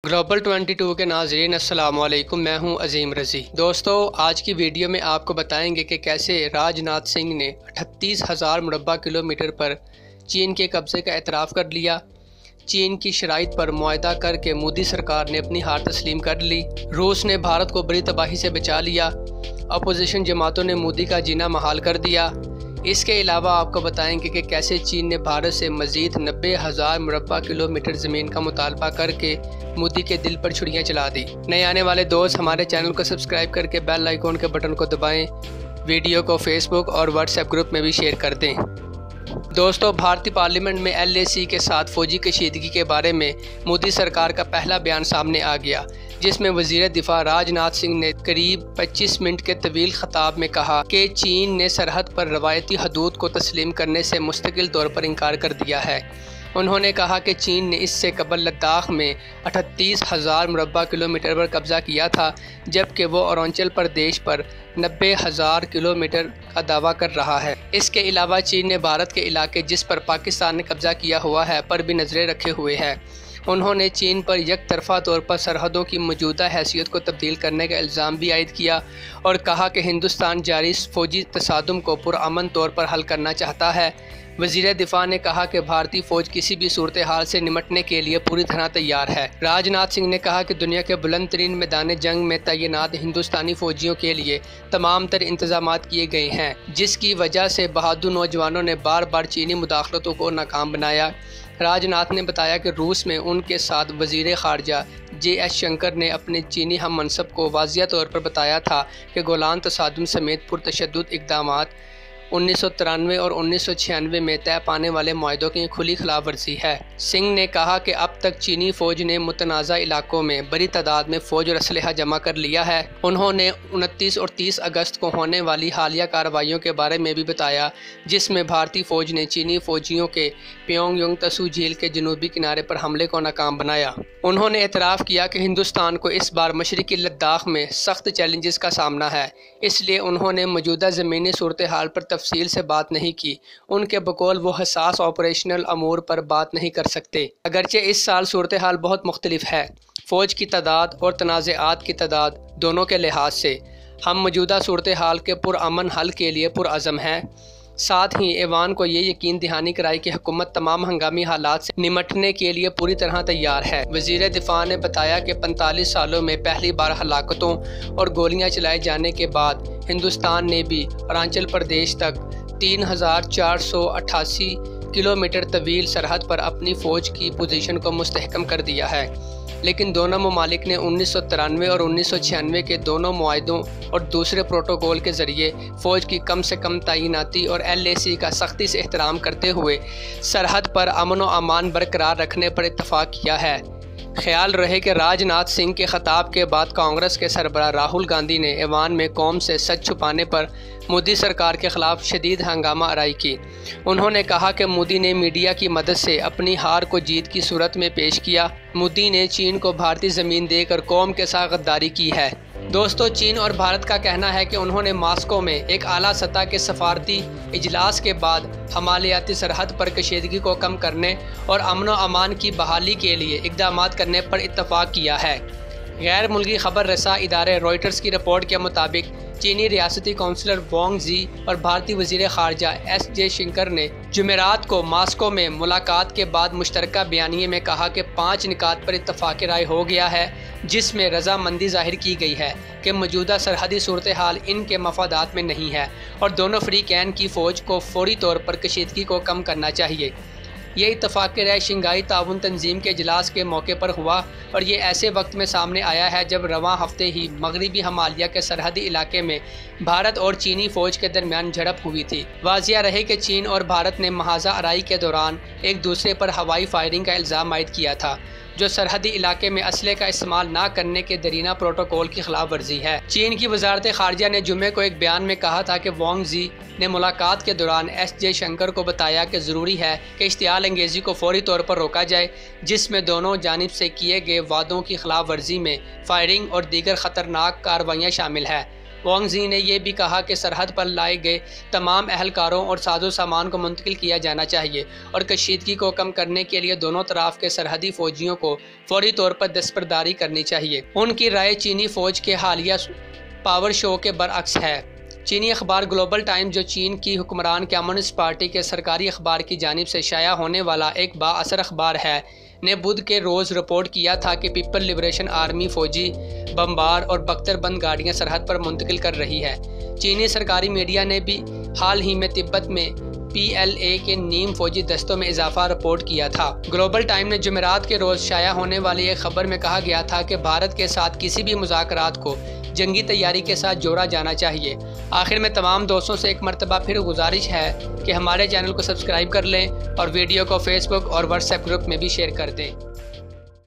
Global 22 के नाज़रीन अस्सलाम वालेकुम। मैं हूं अजीम रज़ी। दोस्तों, आज की वीडियो में आपको बताएंगे कि कैसे राजनाथ सिंह ने 38,000 मुरब्बा किलोमीटर पर चीन के कब्ज़े का एतराफ़ कर लिया। चीन की शराइत पर मुआहदा करके मोदी सरकार ने अपनी हार तस्लीम कर ली। रूस ने भारत को बड़ी तबाही से बचा लिया। अपोजिशन जमातों ने मोदी का जीना महाल कर दिया। इसके अलावा आपको बताएंगे कि कैसे चीन ने भारत से मज़ीद 90,000 मुरब्बा किलोमीटर ज़मीन का मुतालबा करके मोदी के दिल पर छुरियाँ चला दी। नए आने वाले दोस्त हमारे चैनल को सब्सक्राइब करके बेल आइकॉन के बटन को दबाएं। वीडियो को फेसबुक और व्हाट्सएप ग्रुप में भी शेयर कर दें। दोस्तों, भारतीय पार्लियामेंट में LAC के साथ फ़ौजी कशीदगी के बारे में मोदी सरकार का पहला बयान सामने आ गया, जिसमें वज़ीर दिफा राजनाथ सिंह ने करीब 25 मिनट के तवील खिताब में कहा कि चीन ने सरहद पर रवायती हदूद को तस्लीम करने से मुस्तकिल तौर पर इनकार कर दिया है। उन्होंने कहा कि चीन ने इससे कबल लद्दाख में 38,000 मुरब्बा किलोमीटर पर कब्ज़ा किया था, जबकि वो अरुणाचल प्रदेश पर 90,000 किलोमीटर का दावा कर रहा है। इसके अलावा चीन ने भारत के इलाके जिस पर पाकिस्तान ने कब्ज़ा किया हुआ है पर भी नज़रें रखे हुए है। उन्होंने चीन पर एक तरफ़ा तौर पर सरहदों की मौजूदा हैसियत को तब्दील करने का इल्ज़ाम भी आयद किया और कहा कि हिंदुस्तान जारी फ़ौजी तसादुम को पुरअमन तौर पर हल करना चाहता है। वज़ीर दिफा ने कहा कि भारतीय फ़ौज किसी भी सूरत हाल से निमटने के लिए पूरी तरह तैयार है। राजनाथ सिंह ने कहा कि दुनिया के बुलंद तरीन मैदान जंग में तैनात हिंदुस्तानी फ़ौजियों के लिए तमाम तर इंतजामात किए गए हैं, जिसकी वजह से बहादुर नौजवानों ने बार बार चीनी मुदाखलतों को नाकाम बनाया। राजनाथ ने बताया कि रूस में उनके साथ वज़ीर ख़ारजा JS शंकर ने अपने चीनी हम मनसब को वाज़िया तौर पर बताया था कि गोलान तसादुम समेत पुरतशद्दुद इक़दामात 1993 और 1996 में तय पाने वाले मुआहदों की खुली खिलाफ वर्जी है। सिंह ने कहा कि अब तक चीनी फ़ौज ने मुतनाज़ा इलाकों में बड़ी तादाद में फ़ौज और असलहा जमा कर लिया है। उन्होंने 29 और 30 अगस्त को होने वाली हालिया कार्रवाइयों के बारे में भी बताया, जिसमें भारतीय फ़ौज ने चीनी फ़ौजियों के प्योंगयांग त्सू झील के जनूबी किनारे पर हमले को नाकाम बनाया। उन्होंने एतराफ़ किया कि हिंदुस्तान को इस बार मशरक़ी लद्दाख में सख्त चैलेंजेस का सामना है, इसलिए उन्होंने मौजूदा ज़मीनी सूरत हाल पर तफसील से बात नहीं की। उनके बकौल वो हसास ऑपरेशनल अमूर पर बात नहीं कर सकते। अगरचे इस साल सूरत हाल बहुत मुख्तलिफ है। फ़ौज की तादाद और तनाज़ात की तादाद दोनों के लिहाज से हम मौजूदा सूरत हाल के पुरअमन हल के लिए पुरअज़म हैं। साथ ही ऐवान को ये यकीन दहानी कराई कि हुकूमत तमाम हंगामी हालात से निमटने के लिए पूरी तरह तैयार है। वज़ीर दिफा ने बताया कि 45 सालों में पहली बार हलाकतों और गोलियां चलाए जाने के बाद हिंदुस्तान ने भी अरुणाचल प्रदेश तक 3,488 किलोमीटर तवील सरहद पर अपनी फ़ौज की पोजीशन को मुस्तहकम कर दिया है, लेकिन दोनों ममालिक ने 1993 और 1996 के दोनों मुआहदों और दूसरे प्रोटोकॉल के ज़रिए फ़ौज की कम से कम तैनाती और LAC का सख्ती से एहतराम करते हुए सरहद पर अमन व अमान बरकरार रखने पर इत्तफ़ाक़ किया है। ख्याल रहे कि राजनाथ सिंह के ख़ताब के बाद कांग्रेस के सरबराह राहुल गांधी ने ऐवान में कौम से सच छुपाने पर मोदी सरकार के ख़िलाफ़ शदीद हंगामा आराई की। उन्होंने कहा कि मोदी ने मीडिया की मदद से अपनी हार को जीत की सूरत में पेश किया। मोदी ने चीन को भारतीय ज़मीन देकर कौम के साथ गद्दारी की है। दोस्तों, चीन और भारत का कहना है कि उन्होंने मास्को में एक आला सतह के सफारती इजलास के बाद हमालियाती सरहद पर कशीदगी को कम करने और अमन व अमान की बहाली के लिए इक़दामात करने पर इत्तफ़ाक़ किया है। गैर मुल्की खबर रसा इदारे रॉयटर्स की रिपोर्ट के मुताबिक चीनी रियासती काउंसलर वांग जी और भारतीय वज़ीर ख़ारजा SJ शंकर ने जुमेरात को मास्को में मुलाकात के बाद मुश्तरका बयानिए में कहा कि 5 निकात पर इत्तफ़ाक़ राय हो गया है, जिसमें रजामंदी ज़ाहिर की गई है कि मौजूदा सरहदी सूरत हाल इनके मफादात में नहीं है और दोनों फ़रीक़ैन की फ़ौज को फ़ौरी तौर पर कशीदगी को कम करना चाहिए। ये इत्तफ़ाक़ राय शंघाई ताउन तंजीम के इजलास के मौके पर हुआ और ये ऐसे वक्त में सामने आया है जब रवां हफ्ते ही मगरबी हमालिया के सरहदी इलाके में भारत और चीनी फ़ौज के दरमियान झड़प हुई थी। वाज़िया रहे कि चीन और भारत ने महाजा आराई के दौरान एक दूसरे पर हवाई फायरिंग का इल्ज़ाम आयद किया था, जो सरहदी इलाके में असले का इस्तेमाल ना करने के दरीना प्रोटोकॉल की खिलाफ वर्जी है। चीन की वजारत ख़ारजा ने जुमे को एक बयान में कहा था कि वांग जी ने मुलाकात के दौरान SJ शंकर को बताया कि ज़रूरी है कि इश्तियाल अंगेज़ी को फौरी तौर पर रोका जाए, जिसमें दोनों जानिब से किए गए वादों की खिलाफ वर्जी में फायरिंग और दीगर ख़तरनाक कार्रवाइयाँ शामिल है। वांग ज़ी ने यह भी कहा कि सरहद पर लाए गए तमाम अहलकारों और साजो सामान को मुंतकिल किया जाना चाहिए और कशीदगी को कम करने के लिए दोनों तरफ के सरहदी फौजियों को फौरी तौर पर दस्तबरदारी करनी चाहिए। उनकी राय चीनी फ़ौज के हालिया पावर शो के बरअक्स है। चीनी अखबार ग्लोबल टाइम्स, जो चीन की हुक्मरान कम्युनिस्ट पार्टी के सरकारी अखबार की जानिब से शाया होने वाला एक बाअसर अखबार है, ने बुध के रोज़ रिपोर्ट किया था कि पीपल लिबरेशन आर्मी फौजी बमबार और बख्तरबंद गाड़ियां सरहद पर मुंतकिल कर रही है। चीनी सरकारी मीडिया ने भी हाल ही में तिब्बत में PLA के नीम फौजी दस्तों में इजाफा रिपोर्ट किया था। ग्लोबल टाइम ने जुमेरात के रोज़ शाया होने वाली एक खबर में कहा गया था कि भारत के साथ किसी भी मुज़ाकरात को जंगी तैयारी के साथ जोड़ा जाना चाहिए। आखिर में तमाम दोस्तों से एक मरतबा फिर गुजारिश है कि हमारे चैनल को सब्सक्राइब कर लें और वीडियो को फेसबुक और व्हाट्सएप ग्रुप में भी शेयर कर दें।